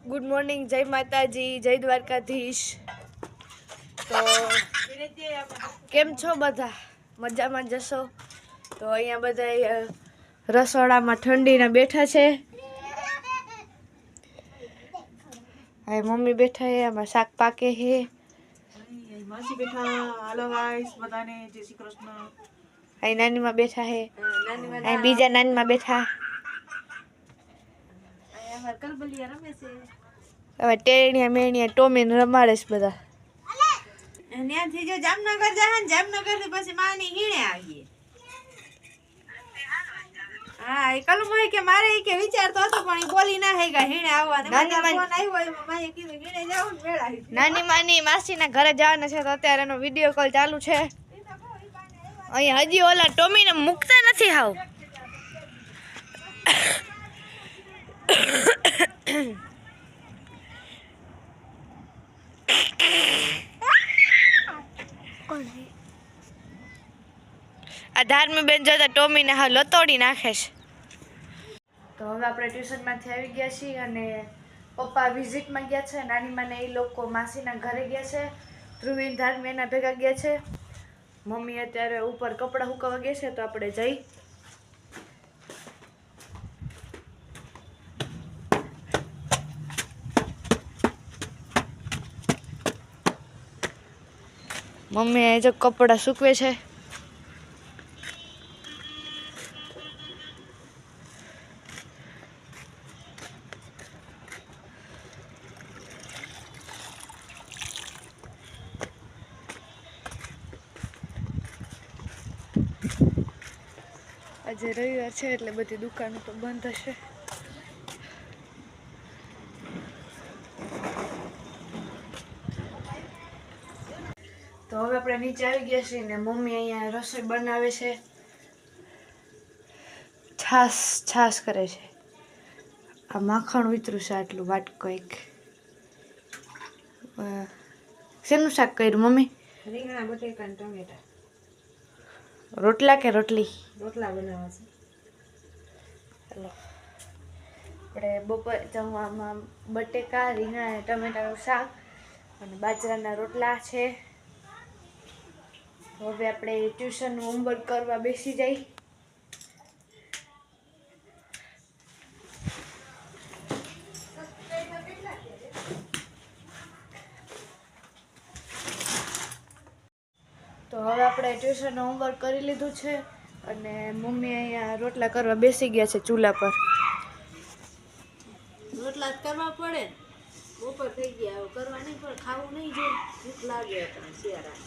Good morning, જય માતાજી, જય દ્વારકાધીશ। તો કેમ છો બધા? મજામાં જશો? તો અહીંયા બધા રસોડામાં ઠંડીના બેઠા છે। આ મમ્મી બેઠા છે, આમાં શાક પાકે છે। માસી બેઠા। હાલો ગાઈસ, બધાને જય શ્રી કૃષ્ણ। અહીં નાનીમાં બેઠા છે, અહીં બીજા નાનીમાં બેઠા। હવે ટેણીયા મેણીયા ટોમીને રમાડે છે બધા। ત્યાંથી જો જામનગર જાય ને, જામનગર થી પછી માની હીણે આવીએ। હા, એ કલમ હોય કે મારે કે વિચારતો હતો પણ એ બોલી ના હે કે હીણે આવવાને। મને ફોન આવ્યો એમાં માએ કીધું હીણે જાવ ને વેળા હી। નાની માની માસીના ઘરે જવાના છે, તો અત્યારે એનો વિડિયો કોલ ચાલુ છે। અહીંયા હજી ઓલા ટોમીને મૂકતા નથી હાવ। આ ધાર્મી બેન જોતા ટોમીને હાવ લતોડી નાખે છે। તો હવે આપણે ટ્યુશનમાંથી આવી ગયા છીએ અને પપ્પા વિઝિટમાં ગયા છે। નાની માને એ લોકો માસીના ઘરે ગયા છે। ધ્રુવીન ધાર્મી એના ભેગા ગયા છે। મમ્મી અત્યારે ઉપર કપડાં સુકાવા ગયા છે, તો આપણે જઈ। મમ્મી એ જો કપડાં સૂકવે છે। આજે રવિવાર છે એટલે બધી દુકાનો તો બંધ હશે। તો હવે આપણે નીચે આવી ગયા છીએ ને મમ્મી અહીંયા રસોઈ બનાવે છે। છાશ કરે છે। આ માખણ વિતરું છે આટલું વાટકો એક। શેનું શાક કર્યું મમ્મી? રીંગણા બટેકા ને ટમેટા। રોટલા કે રોટલી? રોટલા બનાવવા છે। ચાલો આપણે બપોર જમવામાં બટેકા, રીંગણા અને ટમેટાનું શાક અને બાજરાના રોટલા છે। હવે આપણે ટ્યુશનનું હોમવર્ક કરવા બેસી જઈ। તો હવે આપણે ટ્યુશનનું હોમવર્ક કરી લીધું છે અને મમ્મી અહીંયા રોટલા કરવા બેસી ગયા છે ચૂલા પર। રોટલા કરવા પડે, બપોર થઈ ગયા, કરવા નહીં પડે, ખાવું નહીં જોઈએ, ભૂખ લાગે શિયાળા।